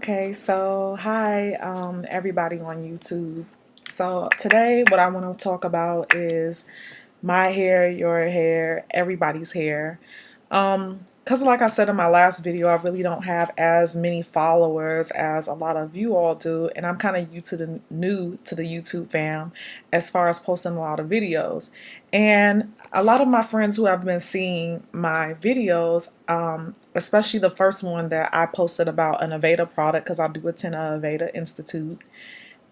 Okay, so hi, everybody on YouTube. So today, what I want to talk about is my hair, your hair, everybody's hair. Because like I said in my last video, I really don't have as many followers as a lot of you all do, and I'm kind of new to the YouTube fam as far as posting a lot of videos. And a lot of my friends who have been seeing my videos, especially the first one that I posted about an Aveda product, because I do attend a Aveda Institute,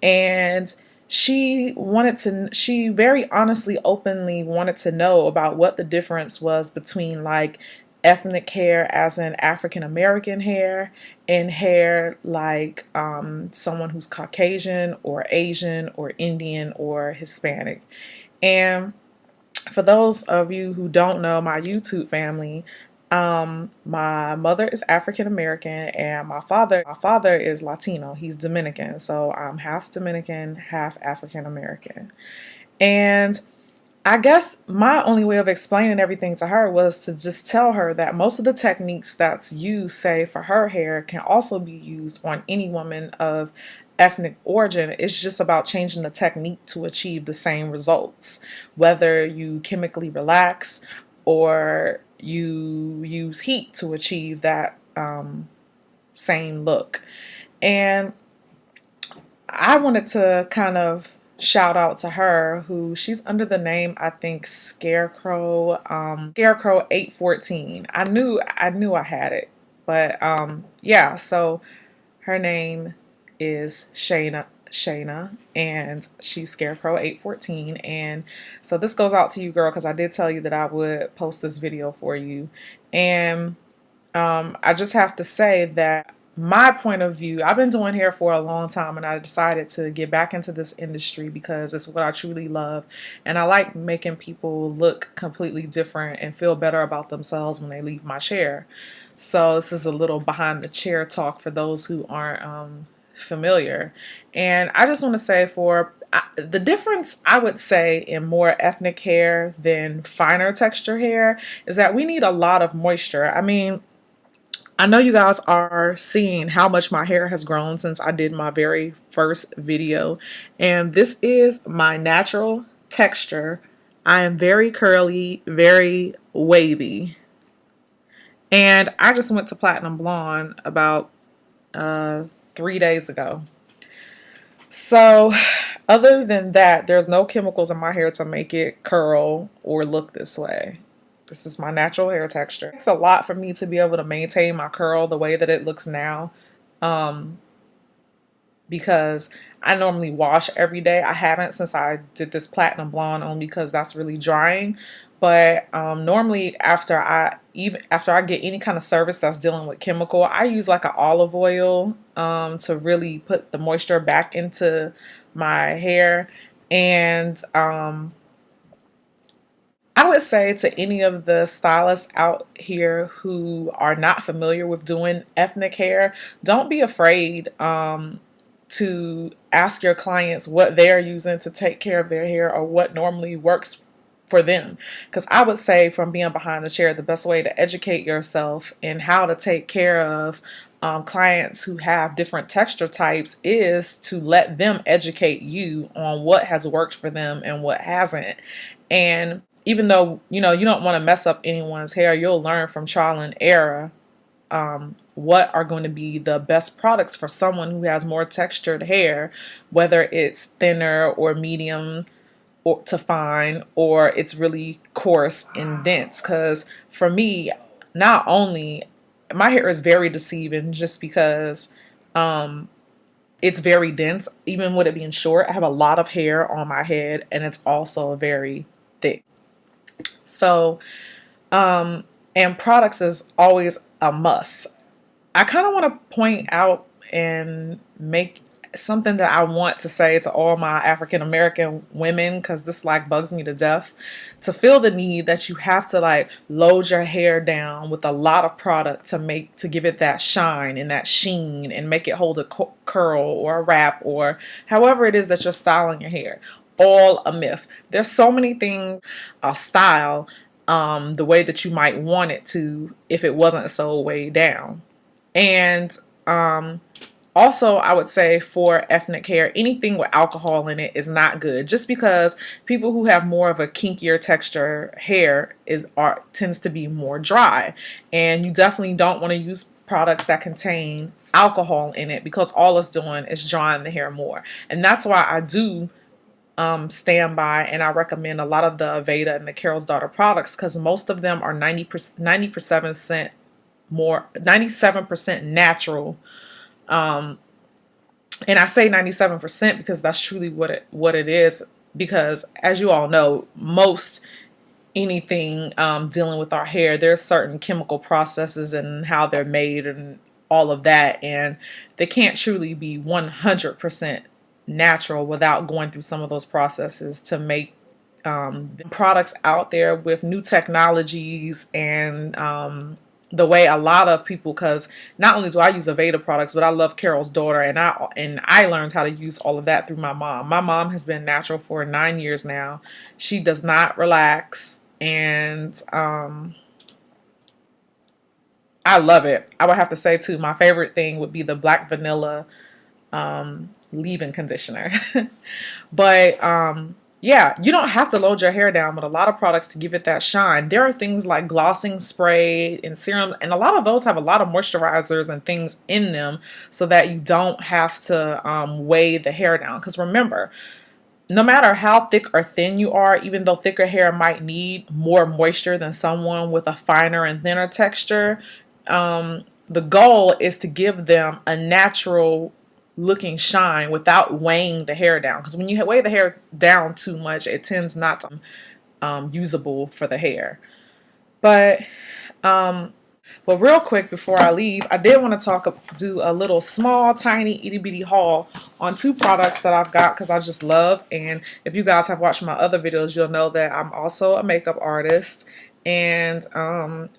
and she very honestly, openly wanted to know about what the difference was between like ethnic hair, as in African American hair, and hair like someone who's Caucasian or Asian or Indian or Hispanic. And for those of you who don't know my YouTube family, my mother is African American and my father is Latino. He's Dominican, so I'm half Dominican, half African American. And I guess my only way of explaining everything to her was to just tell her that most of the techniques that's used, say, for her hair can also be used on any woman of ethnic origin. It's just about changing the technique to achieve the same results, whether you chemically relax or you use heat to achieve that same look. And I wanted to kind of shout out to her, who she's under the name, I think, Scarecrow 814. I knew I had it. But yeah, so her name is Shayna, and she's Scarecrow 814. And so this goes out to you, girl, because I did tell you that I would post this video for you. And I just have to say that my point of view, I've been doing hair for a long time, and I decided to get back into this industry because it's what I truly love. And I like making people look completely different and feel better about themselves when they leave my chair. So this is a little behind the chair talk for those who aren't familiar. And I just want to say, the difference, I would say, in more ethnic hair than finer texture hair is that we need a lot of moisture. I mean, I know you guys are seeing how much my hair has grown since I did my very first video, and this is my natural texture. I am very curly, very wavy, and I just went to Platinum Blonde about 3 days ago. So other than that, there's no chemicals in my hair to make it curl or look this way. This is my natural hair texture. It's a lot for me to be able to maintain my curl the way that it looks now, because I normally wash every day. I haven't since I did this platinum blonde, only because that's really drying. But normally after I get any kind of service that's dealing with chemical, I use like an olive oil to really put the moisture back into my hair. And I would say to any of the stylists out here who are not familiar with doing ethnic hair, don't be afraid to ask your clients what they're using to take care of their hair or what normally works for them. Because I would say, from being behind the chair, the best way to educate yourself in how to take care of clients who have different texture types is to let them educate you on what has worked for them and what hasn't. And even though you know you don't want to mess up anyone's hair, you'll learn from trial and error what are going to be the best products for someone who has more textured hair, whether it's thinner or medium or to fine, or it's really coarse and dense. Because for me, not only my hair is very deceiving just because it's very dense, even with it being short. I have a lot of hair on my head, and it's also very thick. So, and products is always a must. I kind of want to point out and make something that I want to say to all my African American women, because this like bugs me to death, to feel the need that you have to like load your hair down with a lot of product to give it that shine and that sheen and make it hold a curl or a wrap or however it is that you're styling your hair. All a myth. There's so many things a style the way that you might want it to if it wasn't so weighed down. And Also, I would say for ethnic hair, anything with alcohol in it is not good. Just because people who have more of a kinkier texture hair tends to be more dry, and you definitely don't want to use products that contain alcohol in it, because all it's doing is drying the hair more. And that's why I do stand by and I recommend a lot of the Aveda and the Carol's Daughter products, because most of them are 97% more 97% natural. And I say 97% because that's truly what it is, because as you all know, most anything dealing with our hair, there's certain chemical processes and how they're made and all of that, and they can't truly be 100% natural without going through some of those processes to make products out there with new technologies and the way a lot of people, because not only do I use Aveda products, but I love Carol's Daughter, and I learned how to use all of that through my mom. My mom has been natural for 9 years now. She does not relax, and I love it. I would have to say too, my favorite thing would be the black vanilla leave-in conditioner. But yeah, you don't have to load your hair down with a lot of products to give it that shine. There are things like glossing spray and serum, and a lot of those have a lot of moisturizers and things in them so that you don't have to weigh the hair down. Because remember, no matter how thick or thin you are, even though thicker hair might need more moisture than someone with a finer and thinner texture, the goal is to give them a natural looking shine without weighing the hair down, because when you weigh the hair down too much, it tends not to usable for the hair. But well, real quick before I leave, I did want to do a little small, tiny, itty bitty haul on two products that I've got because I just love. And if you guys have watched my other videos, you'll know that I'm also a makeup artist. And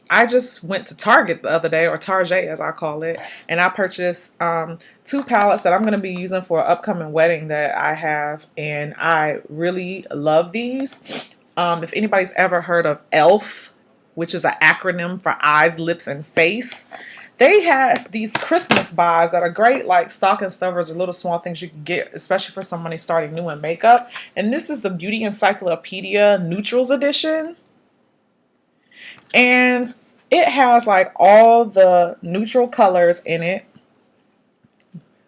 I just went to Target the other day, or Target as I call it, and I purchased two palettes that I'm going to be using for an upcoming wedding that I have, and I really love these. If anybody's ever heard of E.L.F, which is an acronym for eyes, lips, and face, they have these Christmas buys that are great, like stocking stuffers or little small things you can get, especially for somebody starting new in makeup. And this is the Beauty Encyclopedia Neutrals Edition. And it has like all the neutral colors in it.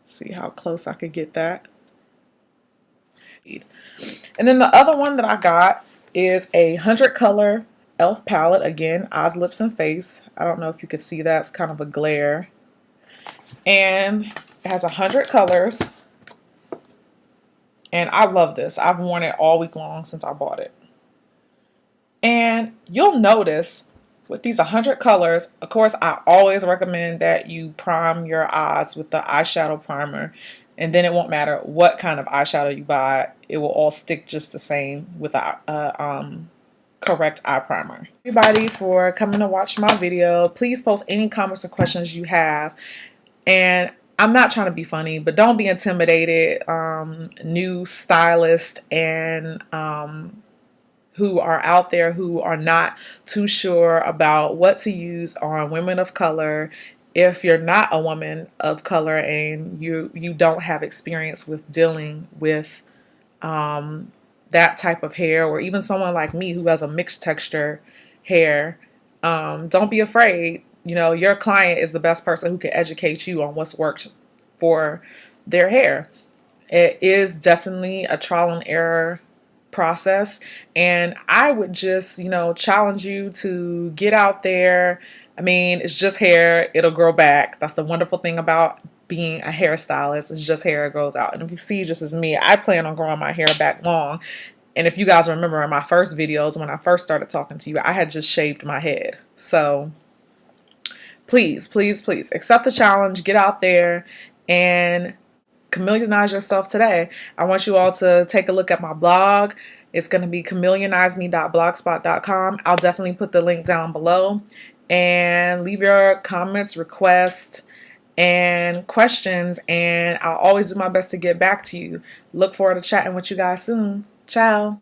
See how close I could get that. And then the other one that I got is a 100 color E.L.F palette. Again, eyes, lips, and face. I don't know if you could see that. It's kind of a glare. And it has 100 colors. And I love this. I've worn it all week long since I bought it. And you'll notice with these 100 colors, of course, I always recommend that you prime your eyes with the eyeshadow primer. And then it won't matter what kind of eyeshadow you buy. It will all stick just the same with a correct eye primer. Everybody for coming to watch my video. Please post any comments or questions you have. And I'm not trying to be funny, but don't be intimidated. New stylists and who are out there who are not too sure about what to use on women of color. If you're not a woman of color and you don't have experience with dealing with that type of hair, or even someone like me who has a mixed texture hair, don't be afraid. You know, your client is the best person who can educate you on what's worked for their hair. It is definitely a trial and error process, and I would just, you know, challenge you to get out there. I mean, it's just hair, it'll grow back. That's the wonderful thing about being a hairstylist. It's just hair, it grows out. And if you see, just as me, I plan on growing my hair back long. And if you guys remember in my first videos when I first started talking to you, I had just shaved my head. So please, please, please accept the challenge, get out there and chameleonize yourself today. I want you all to take a look at my blog. It's going to be chameleonizeme.blogspot.com. I'll definitely put the link down below, and leave your comments, requests, and questions, and I'll always do my best to get back to you. Look forward to chatting with you guys soon. Ciao.